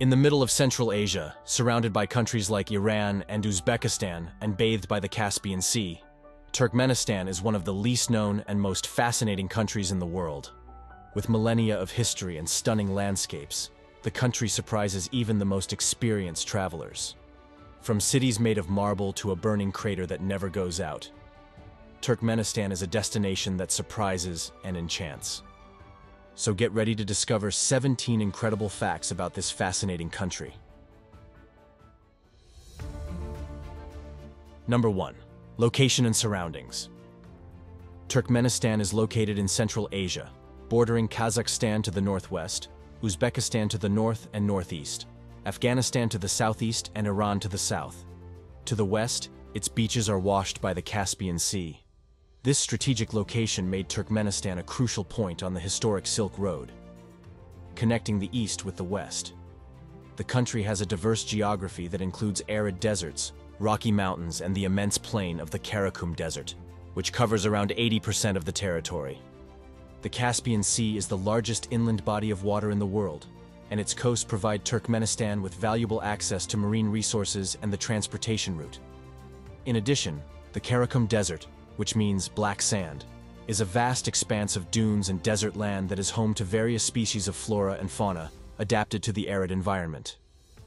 In the middle of Central Asia, surrounded by countries like Iran and Uzbekistan and bathed by the Caspian Sea, Turkmenistan is one of the least known and most fascinating countries in the world. With millennia of history and stunning landscapes, the country surprises even the most experienced travelers. From cities made of marble to a burning crater that never goes out, Turkmenistan is a destination that surprises and enchants. So get ready to discover 17 incredible facts about this fascinating country. Number 1. Location and surroundings. Turkmenistan is located in Central Asia, bordering Kazakhstan to the northwest, Uzbekistan to the north and northeast, Afghanistan to the southeast and Iran to the south. To the west, its beaches are washed by the Caspian Sea. This strategic location made Turkmenistan a crucial point on the historic Silk Road, connecting the east with the west. The country has a diverse geography that includes arid deserts, rocky mountains, and the immense plain of the Karakum Desert, which covers around 80% of the territory. The Caspian Sea is the largest inland body of water in the world, and its coasts provide Turkmenistan with valuable access to marine resources and the transportation route. In addition, the Karakum Desert, which means black sand, is a vast expanse of dunes and desert land that is home to various species of flora and fauna adapted to the arid environment.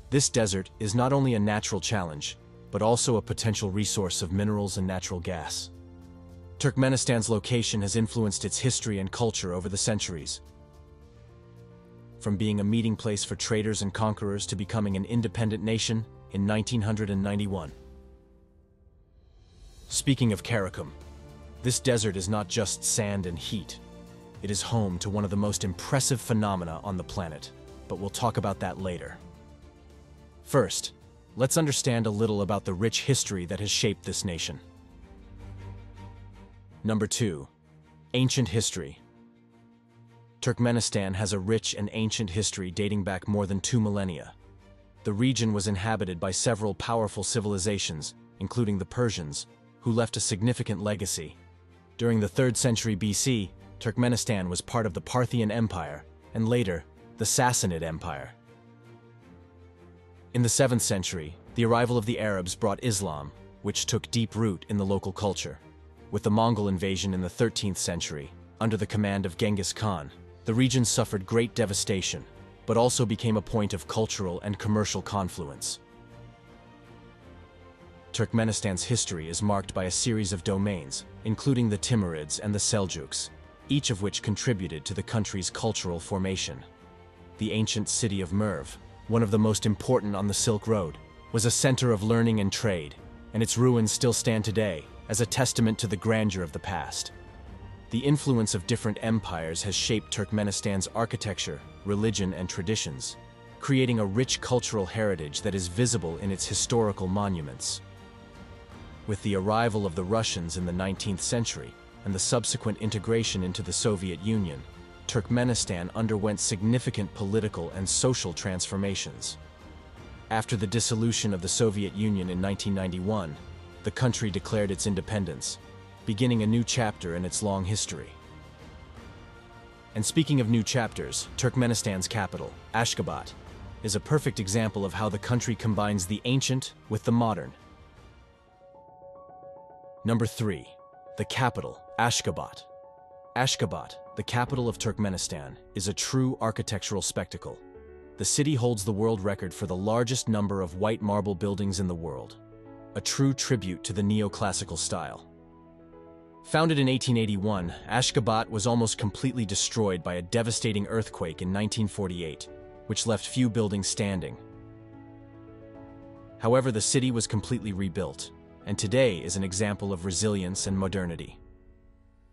This desert is not only a natural challenge, but also a potential resource of minerals and natural gas. Turkmenistan's location has influenced its history and culture over the centuries, from being a meeting place for traders and conquerors to becoming an independent nation in 1991. Speaking of Karakum, this desert is not just sand and heat. It is home to one of the most impressive phenomena on the planet, but we'll talk about that later. First, let's understand a little about the rich history that has shaped this nation. Number 2. Ancient history. Turkmenistan has a rich and ancient history dating back more than 2 millennia. The region was inhabited by several powerful civilizations, including the Persians, who left a significant legacy. During the 3rd century BC, Turkmenistan was part of the Parthian Empire, and later, the Sassanid Empire. In the 7th century, the arrival of the Arabs brought Islam, which took deep root in the local culture. With the Mongol invasion in the 13th century, under the command of Genghis Khan, the region suffered great devastation, but also became a point of cultural and commercial confluence. Turkmenistan's history is marked by a series of domains, including the Timurids and the Seljuks, each of which contributed to the country's cultural formation. The ancient city of Merv, one of the most important on the Silk Road, was a center of learning and trade, and its ruins still stand today as a testament to the grandeur of the past. The influence of different empires has shaped Turkmenistan's architecture, religion, and traditions, creating a rich cultural heritage that is visible in its historical monuments. With the arrival of the Russians in the 19th century and the subsequent integration into the Soviet Union, Turkmenistan underwent significant political and social transformations. After the dissolution of the Soviet Union in 1991, the country declared its independence, beginning a new chapter in its long history. And speaking of new chapters, Turkmenistan's capital, Ashgabat, is a perfect example of how the country combines the ancient with the modern. Number 3. The capital, Ashgabat. Ashgabat, the capital of Turkmenistan, is a true architectural spectacle. The city holds the world record for the largest number of white marble buildings in the world, a true tribute to the neoclassical style. Founded in 1881, Ashgabat was almost completely destroyed by a devastating earthquake in 1948, which left few buildings standing. However, the city was completely rebuilt, and today is an example of resilience and modernity.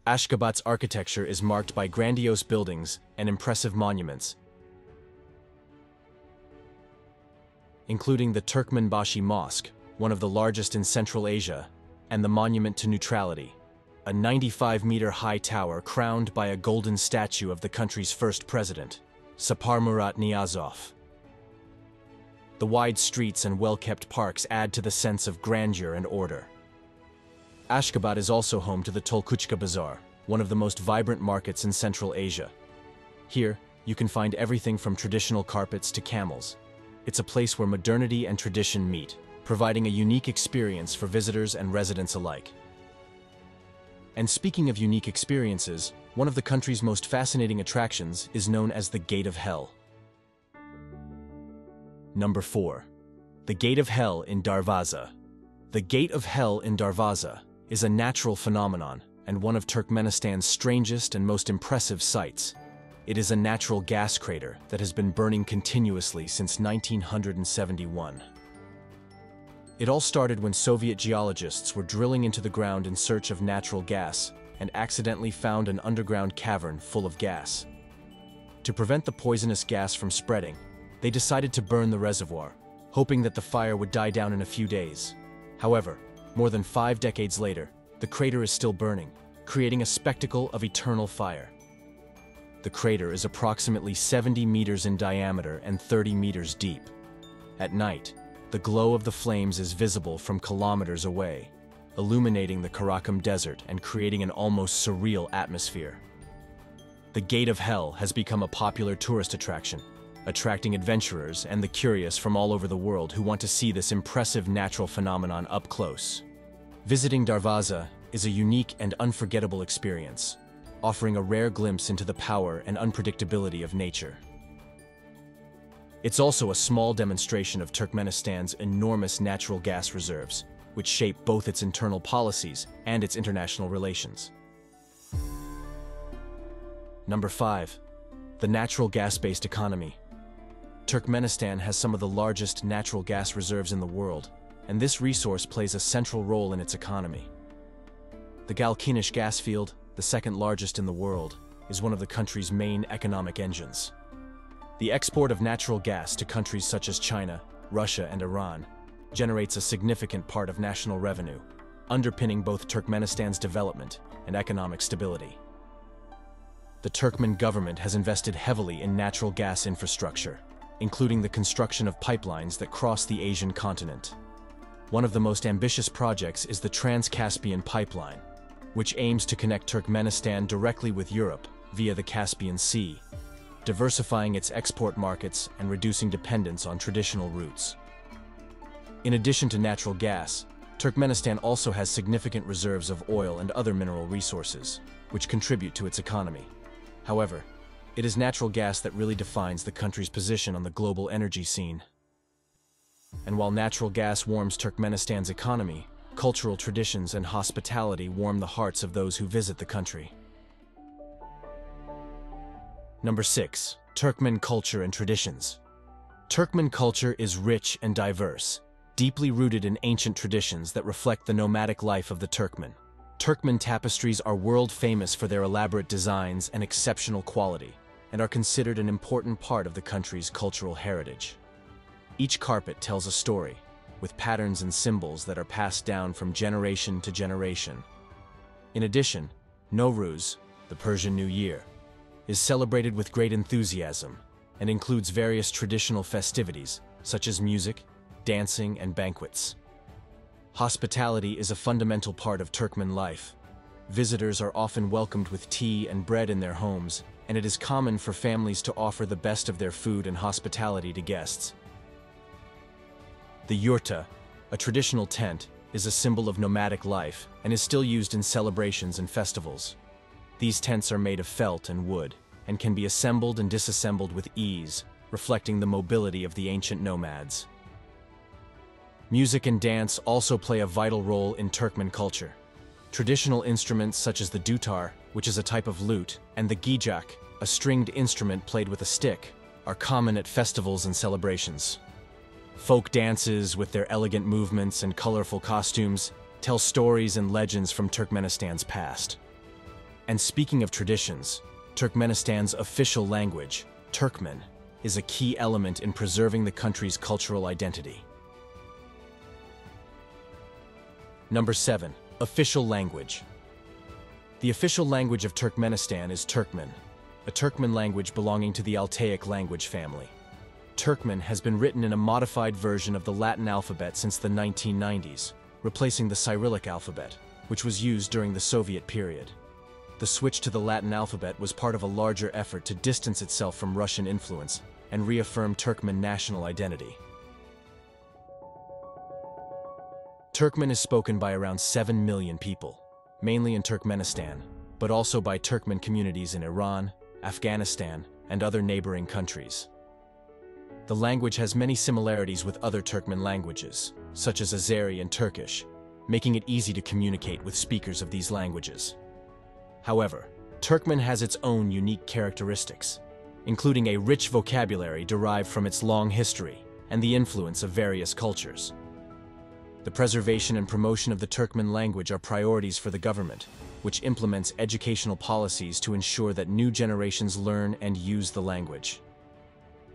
Ashgabat's architecture is marked by grandiose buildings and impressive monuments, including the Turkmenbashi Mosque, one of the largest in Central Asia, and the Monument to Neutrality, a 95-meter-high tower crowned by a golden statue of the country's first president, Sapar Murat Niyazov. The wide streets and well-kept parks add to the sense of grandeur and order. Ashgabat is also home to the Tolkuchka Bazaar, one of the most vibrant markets in Central Asia. Here, you can find everything from traditional carpets to camels, It's a place where modernity and tradition meet, providing a unique experience for visitors and residents alike. And speaking of unique experiences, one of the country's most fascinating attractions is known as the Gate of Hell. Number 4. The Gate of Hell in Darvaza. The Gate of Hell in Darvaza is a natural phenomenon and one of Turkmenistan's strangest and most impressive sights. It is a natural gas crater that has been burning continuously since 1971. It all started when Soviet geologists were drilling into the ground in search of natural gas and accidentally found an underground cavern full of gas. To prevent the poisonous gas from spreading, they decided to burn the reservoir, hoping that the fire would die down in a few days. However, more than 5 decades later, the crater is still burning, creating a spectacle of eternal fire. The crater is approximately 70 meters in diameter and 30 meters deep. At night, the glow of the flames is visible from kilometers away, illuminating the Karakum Desert and creating an almost surreal atmosphere. The Gate of Hell has become a popular tourist attraction, attracting adventurers and the curious from all over the world who want to see this impressive natural phenomenon up close. Visiting Darvaza is a unique and unforgettable experience, offering a rare glimpse into the power and unpredictability of nature. It's also a small demonstration of Turkmenistan's enormous natural gas reserves, which shape both its internal policies and its international relations. Number 5. The natural gas-based economy. Turkmenistan has some of the largest natural gas reserves in the world, and this resource plays a central role in its economy. The Galkinish gas field, the second largest in the world, is one of the country's main economic engines. The export of natural gas to countries such as China, Russia, and Iran generates a significant part of national revenue, underpinning both Turkmenistan's development and economic stability. The Turkmen government has invested heavily in natural gas infrastructure, including the construction of pipelines that cross the Asian continent. One of the most ambitious projects is the Trans-Caspian Pipeline, which aims to connect Turkmenistan directly with Europe via the Caspian Sea, diversifying its export markets and reducing dependence on traditional routes. In addition to natural gas, Turkmenistan also has significant reserves of oil and other mineral resources, which contribute to its economy. However, it is natural gas that really defines the country's position on the global energy scene. And while natural gas warms Turkmenistan's economy, cultural traditions and hospitality warm the hearts of those who visit the country. Number 6. Turkmen culture and traditions. Turkmen culture is rich and diverse, deeply rooted in ancient traditions that reflect the nomadic life of the Turkmen. Turkmen tapestries are world famous for their elaborate designs and exceptional quality, and are considered an important part of the country's cultural heritage. Each carpet tells a story, with patterns and symbols that are passed down from generation to generation. In addition, Nowruz, the Persian New Year, is celebrated with great enthusiasm and includes various traditional festivities such as music, dancing, and banquets. Hospitality is a fundamental part of Turkmen life. Visitors are often welcomed with tea and bread in their homes, and it is common for families to offer the best of their food and hospitality to guests. The yurta, a traditional tent, is a symbol of nomadic life and is still used in celebrations and festivals. These tents are made of felt and wood, and can be assembled and disassembled with ease, reflecting the mobility of the ancient nomads. Music and dance also play a vital role in Turkmen culture. Traditional instruments such as the dutar, which is a type of lute, and the gijak, a stringed instrument played with a stick, are common at festivals and celebrations. Folk dances, with their elegant movements and colorful costumes, tell stories and legends from Turkmenistan's past. And speaking of traditions, Turkmenistan's official language, Turkmen, is a key element in preserving the country's cultural identity. Number 7. Official language. The official language of Turkmenistan is Turkmen, a Turkmen language belonging to the Altaic language family. Turkmen has been written in a modified version of the Latin alphabet since the 1990s, replacing the Cyrillic alphabet, which was used during the Soviet period. The switch to the Latin alphabet was part of a larger effort to distance itself from Russian influence and reaffirm Turkmen national identity. Turkmen is spoken by around 7 million people, mainly in Turkmenistan, but also by Turkmen communities in Iran, Afghanistan, and other neighboring countries. The language has many similarities with other Turkmen languages, such as Azeri and Turkish, making it easy to communicate with speakers of these languages. However, Turkmen has its own unique characteristics, including a rich vocabulary derived from its long history and the influence of various cultures. The preservation and promotion of the Turkmen language are priorities for the government, which implements educational policies to ensure that new generations learn and use the language.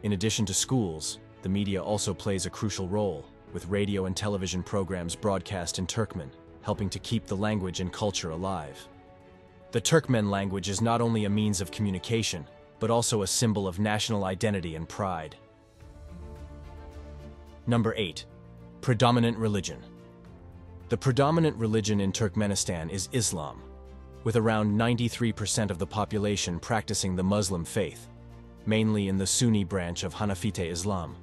In addition to schools, the media also plays a crucial role, with radio and television programs broadcast in Turkmen, helping to keep the language and culture alive. The Turkmen language is not only a means of communication, but also a symbol of national identity and pride. Number 8. Predominant religion. The predominant religion in Turkmenistan is Islam, with around 93% of the population practicing the Muslim faith, mainly in the Sunni branch of Hanafite Islam.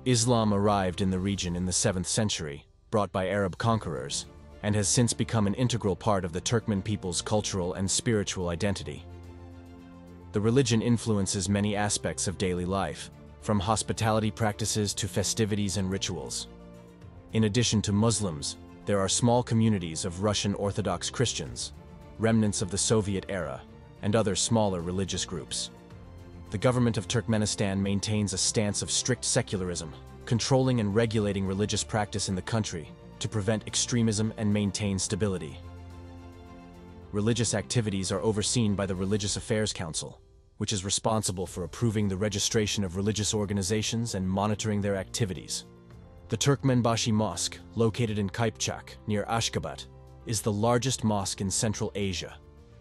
Islam arrived in the region in the 7th century, brought by Arab conquerors, and has since become an integral part of the Turkmen people's cultural and spiritual identity. The religion influences many aspects of daily life, from hospitality practices to festivities and rituals. In addition to Muslims, there are small communities of Russian Orthodox Christians, remnants of the Soviet era, and other smaller religious groups. The government of Turkmenistan maintains a stance of strict secularism, controlling and regulating religious practice in the country to prevent extremism and maintain stability. Religious activities are overseen by the Religious Affairs Council, which is responsible for approving the registration of religious organizations and monitoring their activities. The Turkmenbashi Mosque, located in Kypchak, near Ashgabat, is the largest mosque in Central Asia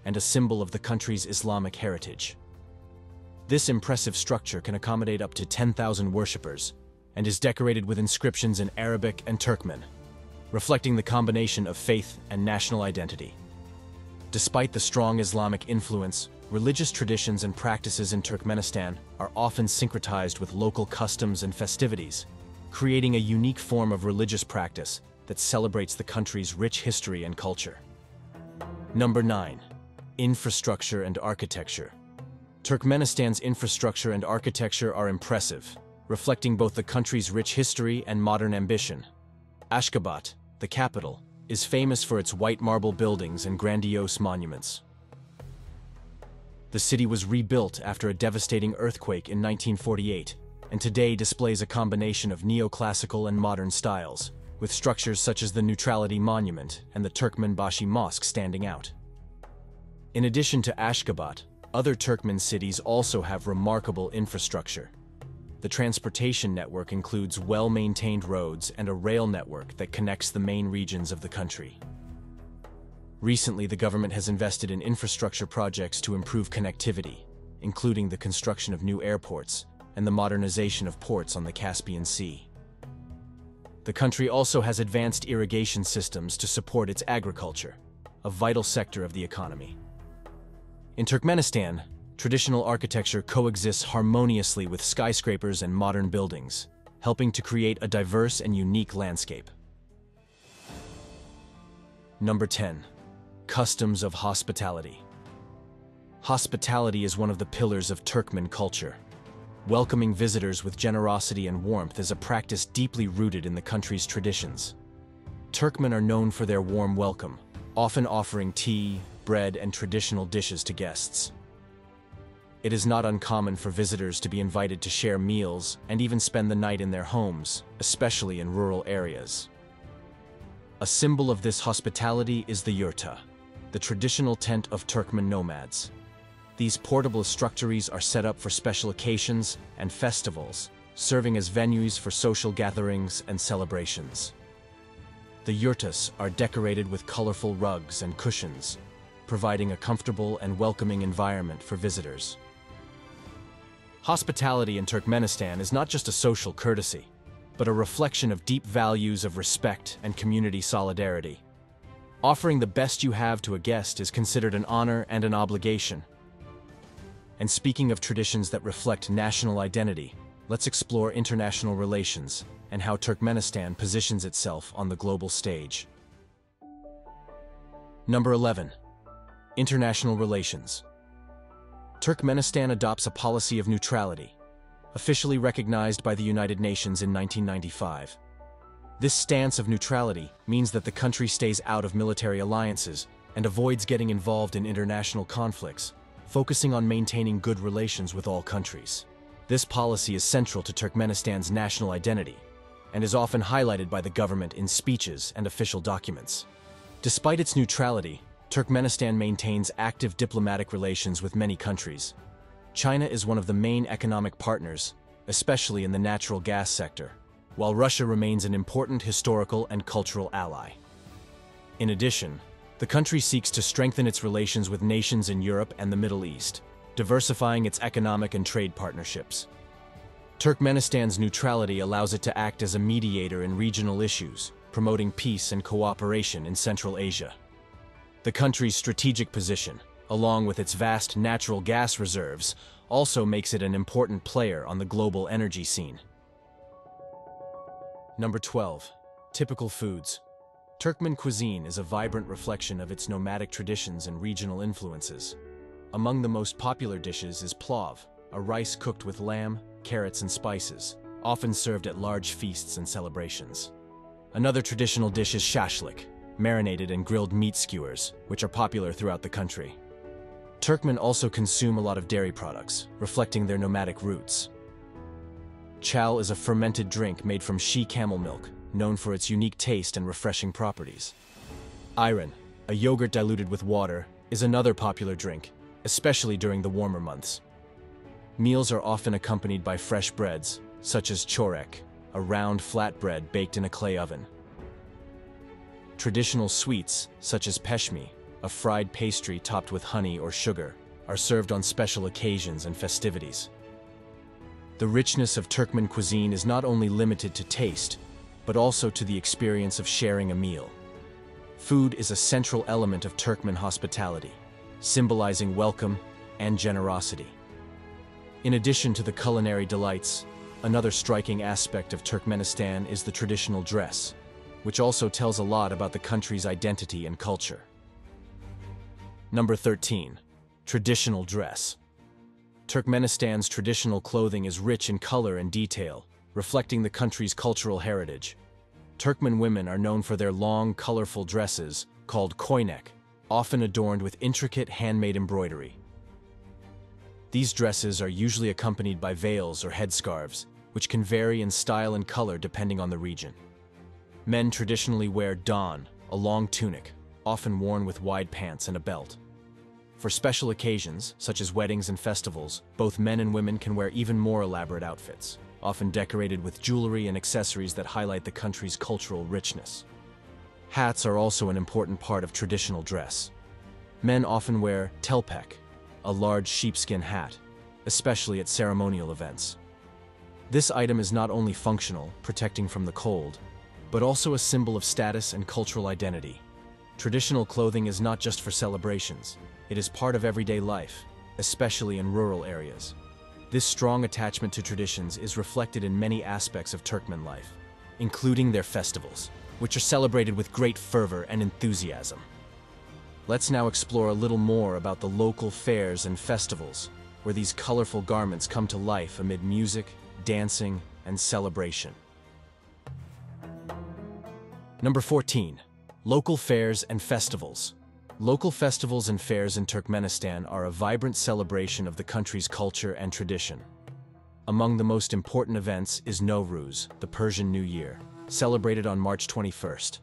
and a symbol of the country's Islamic heritage. This impressive structure can accommodate up to 10,000 worshippers and is decorated with inscriptions in Arabic and Turkmen, reflecting the combination of faith and national identity. Despite the strong Islamic influence, religious traditions and practices in Turkmenistan are often syncretized with local customs and festivities, creating a unique form of religious practice that celebrates the country's rich history and culture. Number 9. Infrastructure and architecture. Turkmenistan's infrastructure and architecture are impressive, reflecting both the country's rich history and modern ambition. Ashgabat, the capital, is famous for its white marble buildings and grandiose monuments. The city was rebuilt after a devastating earthquake in 1948, and today displays a combination of neoclassical and modern styles, with structures such as the Neutrality Monument and the Turkmenbashi Mosque standing out. In addition to Ashgabat, other Turkmen cities also have remarkable infrastructure. The transportation network includes well-maintained roads and a rail network that connects the main regions of the country. Recently, the government has invested in infrastructure projects to improve connectivity, including the construction of new airports and the modernization of ports on the Caspian Sea. The country also has advanced irrigation systems to support its agriculture, a vital sector of the economy. In Turkmenistan, traditional architecture coexists harmoniously with skyscrapers and modern buildings, helping to create a diverse and unique landscape. Number 10. Customs of hospitality. Hospitality is one of the pillars of Turkmen culture. Welcoming visitors with generosity and warmth is a practice deeply rooted in the country's traditions. Turkmen are known for their warm welcome, often offering tea, bread, and traditional dishes to guests. It is not uncommon for visitors to be invited to share meals and even spend the night in their homes, especially in rural areas. A symbol of this hospitality is the yurta, the traditional tent of Turkmen nomads. These portable structures are set up for special occasions and festivals, serving as venues for social gatherings and celebrations. The yurtas are decorated with colorful rugs and cushions, providing a comfortable and welcoming environment for visitors. Hospitality in Turkmenistan is not just a social courtesy, but a reflection of deep values of respect and community solidarity. Offering the best you have to a guest is considered an honor and an obligation. And speaking of traditions that reflect national identity, let's explore international relations and how Turkmenistan positions itself on the global stage. Number 11. International relations. Turkmenistan adopts a policy of neutrality, officially recognized by the United Nations in 1995. This stance of neutrality means that the country stays out of military alliances and avoids getting involved in international conflicts, focusing on maintaining good relations with all countries. This policy is central to Turkmenistan's national identity and is often highlighted by the government in speeches and official documents. Despite its neutrality, Turkmenistan maintains active diplomatic relations with many countries. China is one of the main economic partners, especially in the natural gas sector, while Russia remains an important historical and cultural ally. In addition, the country seeks to strengthen its relations with nations in Europe and the Middle East, diversifying its economic and trade partnerships. Turkmenistan's neutrality allows it to act as a mediator in regional issues, promoting peace and cooperation in Central Asia. The country's strategic position, along with its vast natural gas reserves, also makes it an important player on the global energy scene. Number 12. Typical foods. Turkmen cuisine is a vibrant reflection of its nomadic traditions and regional influences. Among the most popular dishes is plov, a rice cooked with lamb, carrots, and spices, often served at large feasts and celebrations. Another traditional dish is shashlik, marinated and grilled meat skewers, which are popular throughout the country. Turkmen also consume a lot of dairy products, reflecting their nomadic roots. Chal is a fermented drink made from she camel milk, known for its unique taste and refreshing properties. Ayran, a yogurt diluted with water, is another popular drink, especially during the warmer months. Meals are often accompanied by fresh breads, such as chorek, a round flat bread baked in a clay oven. Traditional sweets, such as peshmi, a fried pastry topped with honey or sugar, are served on special occasions and festivities. The richness of Turkmen cuisine is not only limited to taste, but also to the experience of sharing a meal. Food is a central element of Turkmen hospitality, symbolizing welcome and generosity. In addition to the culinary delights, another striking aspect of Turkmenistan is the traditional dress, which also tells a lot about the country's identity and culture. Number 13. Traditional dress. Turkmenistan's traditional clothing is rich in color and detail, reflecting the country's cultural heritage. Turkmen women are known for their long, colorful dresses, called koynek, often adorned with intricate handmade embroidery. These dresses are usually accompanied by veils or headscarves, which can vary in style and color depending on the region. Men traditionally wear don, a long tunic, often worn with wide pants and a belt. For special occasions, such as weddings and festivals, both men and women can wear even more elaborate outfits, often decorated with jewelry and accessories that highlight the country's cultural richness. Hats are also an important part of traditional dress. Men often wear telpek, a large sheepskin hat, especially at ceremonial events. This item is not only functional, protecting from the cold, but also a symbol of status and cultural identity. Traditional clothing is not just for celebrations. It is part of everyday life, especially in rural areas. This strong attachment to traditions is reflected in many aspects of Turkmen life, including their festivals, which are celebrated with great fervor and enthusiasm. Let's now explore a little more about the local fairs and festivals, where these colorful garments come to life amid music, dancing, and celebration. Number 14. Local fairs and festivals. Local festivals and fairs in Turkmenistan are a vibrant celebration of the country's culture and tradition. Among the most important events is Nowruz, the Persian New Year, celebrated on March 21st.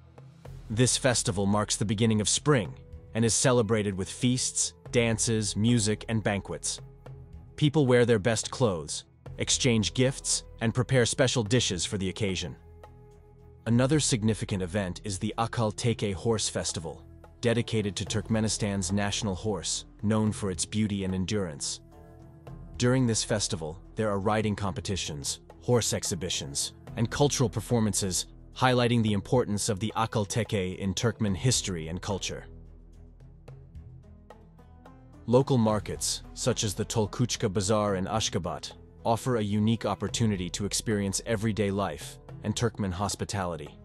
This festival marks the beginning of spring and is celebrated with feasts, dances, music, and banquets. People wear their best clothes, exchange gifts, and prepare special dishes for the occasion. Another significant event is the Akal Teke Horse Festival, dedicated to Turkmenistan's national horse, known for its beauty and endurance. During this festival, there are riding competitions, horse exhibitions, and cultural performances, highlighting the importance of the Akal Teke in Turkmen history and culture. Local markets, such as the Tolkuchka Bazaar in Ashgabat, offer a unique opportunity to experience everyday life and Turkmen hospitality.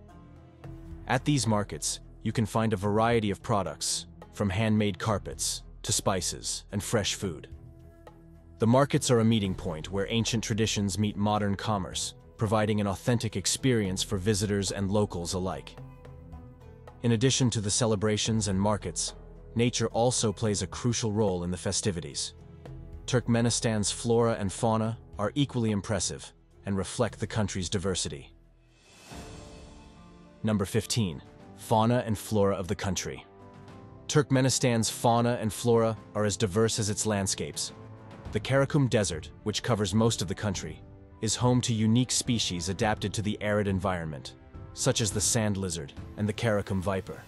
At these markets, you can find a variety of products, from handmade carpets to spices and fresh food. The markets are a meeting point where ancient traditions meet modern commerce, providing an authentic experience for visitors and locals alike. In addition to the celebrations and markets, nature also plays a crucial role in the festivities. Turkmenistan's flora and fauna are equally impressive and reflect the country's diversity. Number 15. Fauna and flora of the country. Turkmenistan's fauna and flora are as diverse as its landscapes. The Karakum Desert, which covers most of the country, is home to unique species adapted to the arid environment, such as the sand lizard and the Karakum viper.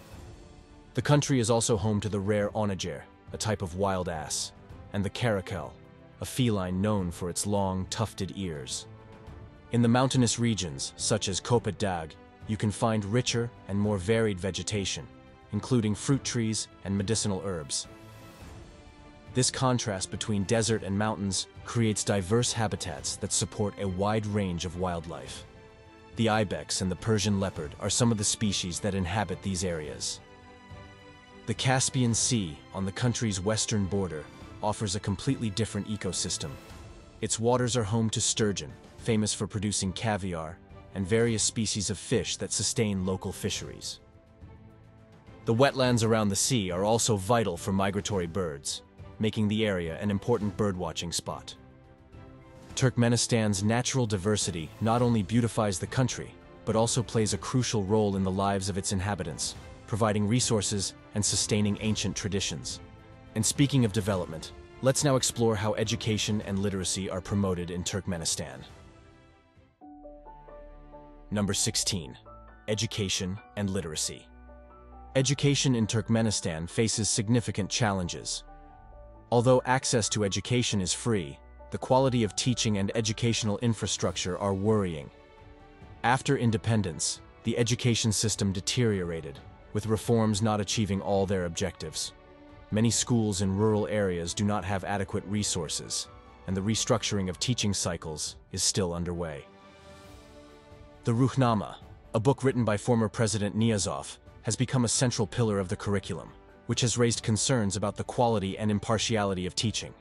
The country is also home to the rare onager, a type of wild ass, and the caracal, a feline known for its long, tufted ears. In the mountainous regions, such as Kopet Dag, you can find richer and more varied vegetation, including fruit trees and medicinal herbs. This contrast between desert and mountains creates diverse habitats that support a wide range of wildlife. The ibex and the Persian leopard are some of the species that inhabit these areas. The Caspian Sea, on the country's western border, offers a completely different ecosystem. Its waters are home to sturgeon, famous for producing caviar, and various species of fish that sustain local fisheries. The wetlands around the sea are also vital for migratory birds, making the area an important birdwatching spot. Turkmenistan's natural diversity not only beautifies the country, but also plays a crucial role in the lives of its inhabitants, providing resources and sustaining ancient traditions. And speaking of development, let's now explore how education and literacy are promoted in Turkmenistan. Number 16. Education and literacy. Education in Turkmenistan faces significant challenges. Although access to education is free, the quality of teaching and educational infrastructure are worrying. After independence, the education system deteriorated, with reforms not achieving all their objectives. Many schools in rural areas do not have adequate resources, and the restructuring of teaching cycles is still underway. The Ruhnama, a book written by former President Niyazov, has become a central pillar of the curriculum, which has raised concerns about the quality and impartiality of teaching.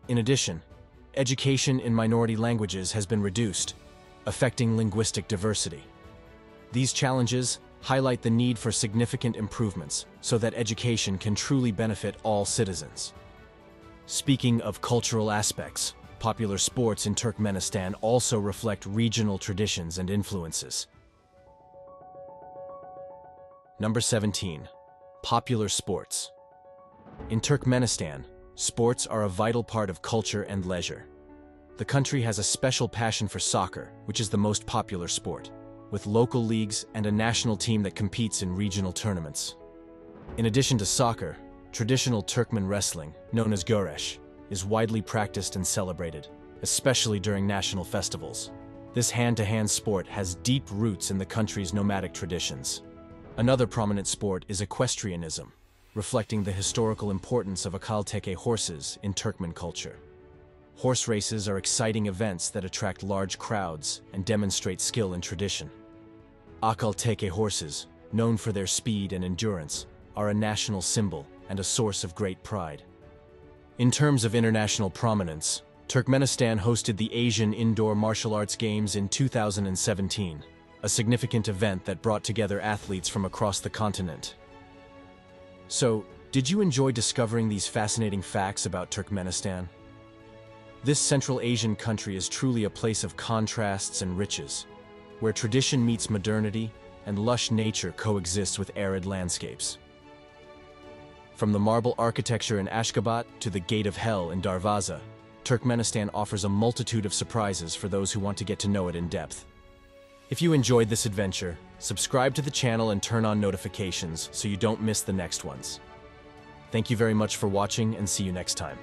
In addition, education in minority languages has been reduced, affecting linguistic diversity. These challenges highlight the need for significant improvements so that education can truly benefit all citizens. Speaking of cultural aspects, popular sports in Turkmenistan also reflect regional traditions and influences. Number 17. Popular sports. In Turkmenistan, sports are a vital part of culture and leisure. The country has a special passion for soccer, which is the most popular sport, with local leagues and a national team that competes in regional tournaments. In addition to soccer, traditional Turkmen wrestling, known as Göreş, is widely practiced and celebrated, especially during national festivals. This hand-to-hand sport has deep roots in the country's nomadic traditions. Another prominent sport is equestrianism, reflecting the historical importance of akalteke horses in Turkmen culture. Horse races are exciting events that attract large crowds and demonstrate skill and tradition. Akalteke horses, known for their speed and endurance, are a national symbol and a source of great pride. In terms of international prominence, Turkmenistan hosted the Asian Indoor Martial Arts Games in 2017, a significant event that brought together athletes from across the continent. So, did you enjoy discovering these fascinating facts about Turkmenistan? This Central Asian country is truly a place of contrasts and riches, where tradition meets modernity and lush nature coexists with arid landscapes. From the marble architecture in Ashgabat to the Gate of Hell in Darvaza, Turkmenistan offers a multitude of surprises for those who want to get to know it in depth. If you enjoyed this adventure, subscribe to the channel and turn on notifications so you don't miss the next ones. Thank you very much for watching and see you next time.